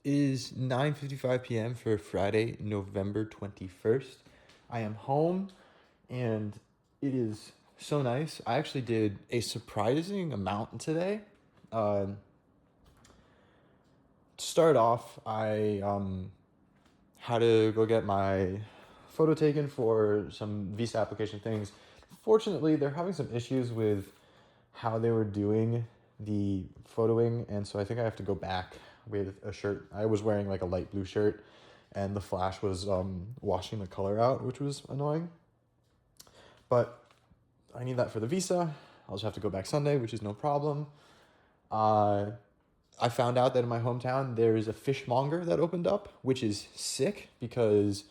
It is 9:55 p.m. for Friday, November 21st. I am home and it is so nice. I actually did a surprising amount today. To start off, I had to go get my photo taken for some visa application things. Fortunately, they're having some issues with how they were doing the photoing, and so I think I have to go back with a shirt. I was wearing like a light blue shirt, and the flash was washing the color out, which was annoying. But I need that for the visa. I'll just have to go back Sunday, which is no problem. Uh, I found out that in my hometown there's a fishmonger that opened up, which is sick because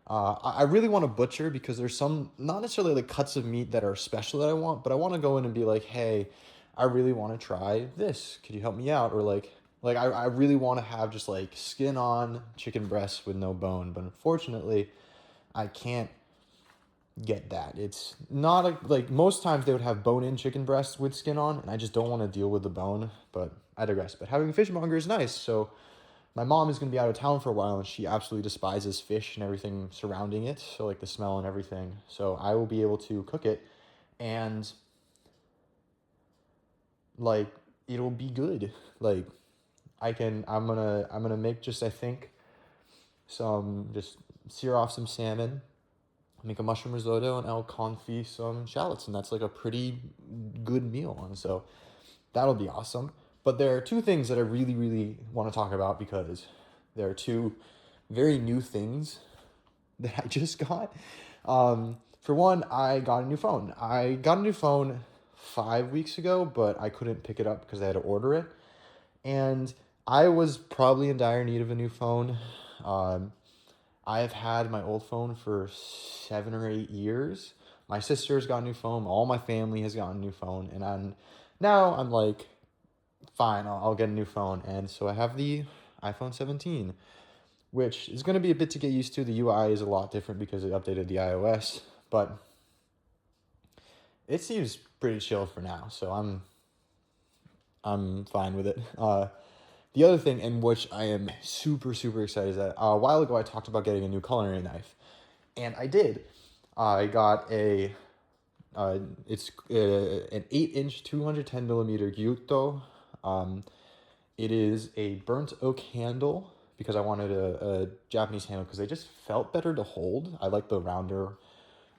I really want to butcher because there's some not necessarily like cuts of meat that are special that I want, but I want to go in and be like, hey, I really want to try this. Could you help me out? Or I really want to have just like skin on chicken breasts with no bone, but unfortunately, I can't get that. It's not like most times they would have bone in chicken breasts with skin on, and I just don't want to deal with the bone. But I digress. But having a fishmonger is nice. So my mom is going to be out of town for a while, and she absolutely despises fish and everything surrounding it. So like the smell and everything. So I will be able to cook it, and like it'll be good. Like I'm gonna make just I think some just sear off some salmon, make a mushroom risotto, and I'll confit some shallots, and that's like a pretty good meal. And so that'll be awesome. But there are two things that I really, really want to talk about because there are two very new things that I just got. For one, I got a new phone. I got a new phone 5 weeks ago, but I couldn't pick it up because I had to order it. And I was probably in dire need of a new phone. Um, I have had my old phone for 7 or 8 years. My sister's got a new phone. All my family has gotten a new phone, and I'm like, fine, I'll get a new phone. And so I have the iPhone 17, which is going to be a bit to get used to. The UI is a lot different because it updated the iOS, but it seems pretty chill for now. So I'm fine with it. The other thing in which I am super super excited is that a while ago I talked about getting a new culinary knife, and I did. I got a it's an 8-inch 210 millimeter Gyuto. Um, it is a burnt oak handle because I wanted a Japanese handle because they just felt better to hold. I like the rounder.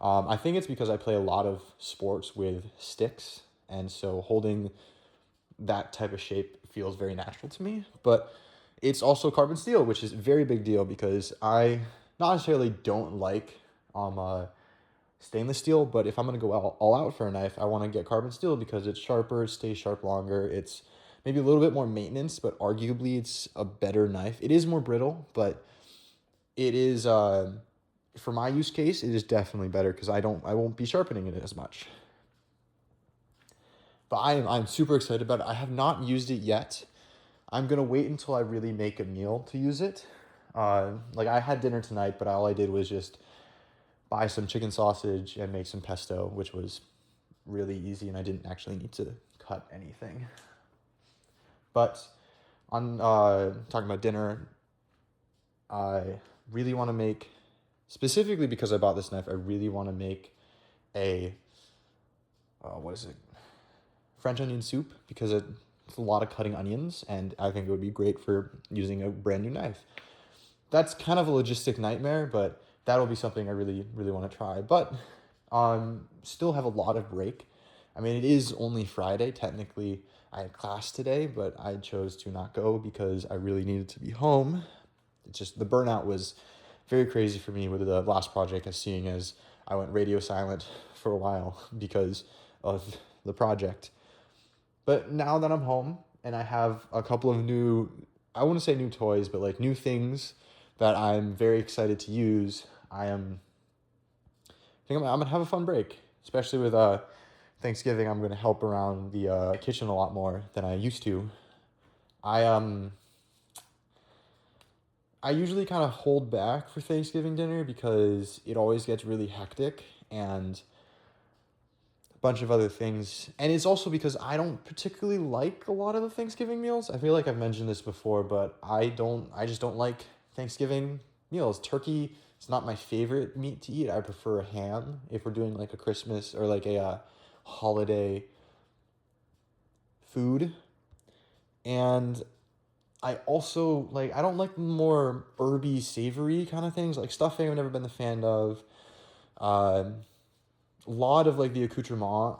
I think it's because I play a lot of sports with sticks, and so holding that type of shape feels very natural to me. But it's also carbon steel, which is a very big deal because I not necessarily don't like stainless steel, but if I'm gonna go all out for a knife, I want to get carbon steel because it's sharper, it stays sharp longer. It's maybe a little bit more maintenance, but arguably it's a better knife. It is more brittle, but it is for my use case, it is definitely better because I won't be sharpening it as much. But I'm super excited about it. I have not used it yet. I'm gonna wait until I really make a meal to use it. Like I had dinner tonight, but all I did was just buy some chicken sausage and make some pesto, which was really easy, and I didn't actually need to cut anything. But on talking about dinner, I really want to make, specifically because I bought this knife, I really want to make a what is it? French onion soup because it's a lot of cutting onions, and I think it would be great for using a brand new knife. That's kind of a logistic nightmare, but that'll be something I really, really want to try. But still have a lot of break. I mean, it is only Friday. Technically, I had class today, but I chose to not go because I really needed to be home. It's just the burnout was very crazy for me with the last project, as seeing as I went radio silent for a while because of the project. But now that I'm home and I have a couple of new, I wouldn't say new toys, but like new things that I'm very excited to use, I think I'm gonna have a fun break, especially with Thanksgiving. I'm gonna help around the kitchen a lot more than I used to. I um I usually kind of hold back for Thanksgiving dinner because it always gets really hectic, and bunch of other things. And it's also because I don't particularly like a lot of the Thanksgiving meals. I feel like I've mentioned this before, but I just don't like Thanksgiving meals. Turkey is not my favorite meat to eat. I prefer ham if we're doing like a Christmas or like a holiday food. And I also like I don't like more herby, savory kind of things. Like stuffing I've never been the fan of. A lot of like the accoutrement,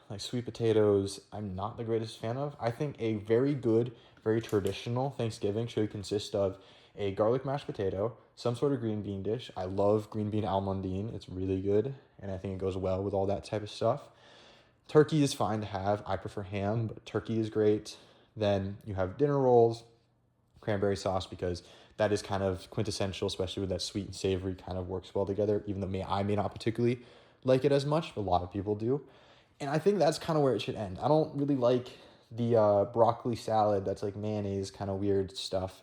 like sweet potatoes, I'm not the greatest fan of. I think a very good, very traditional Thanksgiving should consist of a garlic mashed potato, some sort of green bean dish. I love green bean almondine. It's really good, and I think it goes well with all that type of stuff. Turkey is fine to have. I prefer ham, but turkey is great. Then you have dinner rolls, cranberry sauce because that is kind of quintessential, especially with that sweet and savory kind of works well together, even though I may not particularly like it as much, but a lot of people do. And I think that's kind of where it should end. I don't really like the broccoli salad that's like mayonnaise kind of weird stuff.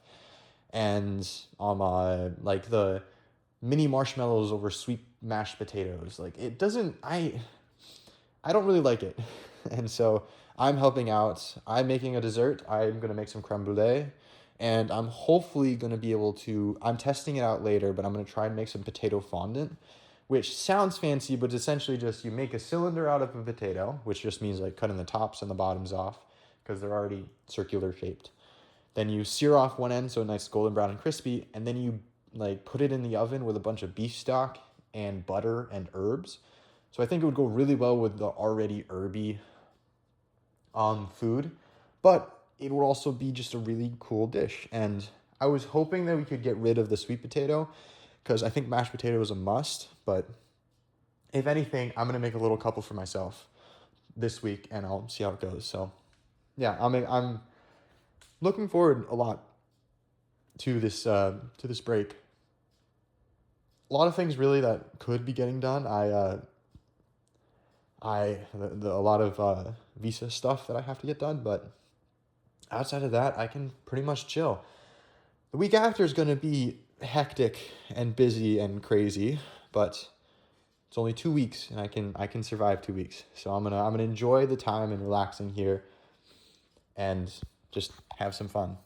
And like the mini marshmallows over sweet mashed potatoes. Like it doesn't I don't really like it. And so I'm helping out. I'm making a dessert. I'm going to make some creme brulee. And I'm hopefully going to be able to, I'm testing it out later, but I'm going to try and make some potato fondant, which sounds fancy, but it's essentially just you make a cylinder out of a potato, which just means like cutting the tops and the bottoms off because they're already circular shaped. Then you sear off one end so nice golden brown and crispy, and then you like put it in the oven with a bunch of beef stock and butter and herbs. So I think it would go really well with the already herby food, but it would also be just a really cool dish. And I was hoping that we could get rid of the sweet potato because I think mashed potato is a must. But if anything, I'm gonna make a little couple for myself this week, and I'll see how it goes. So yeah, I'm looking forward a lot to this break. A lot of things really that could be getting done. A lot of visa stuff that I have to get done, but outside of that, I can pretty much chill. The week after is going to be hectic and busy and crazy, but it's only 2 weeks, and I can survive 2 weeks. So I'm gonna enjoy the time and relaxing here, and just have some fun.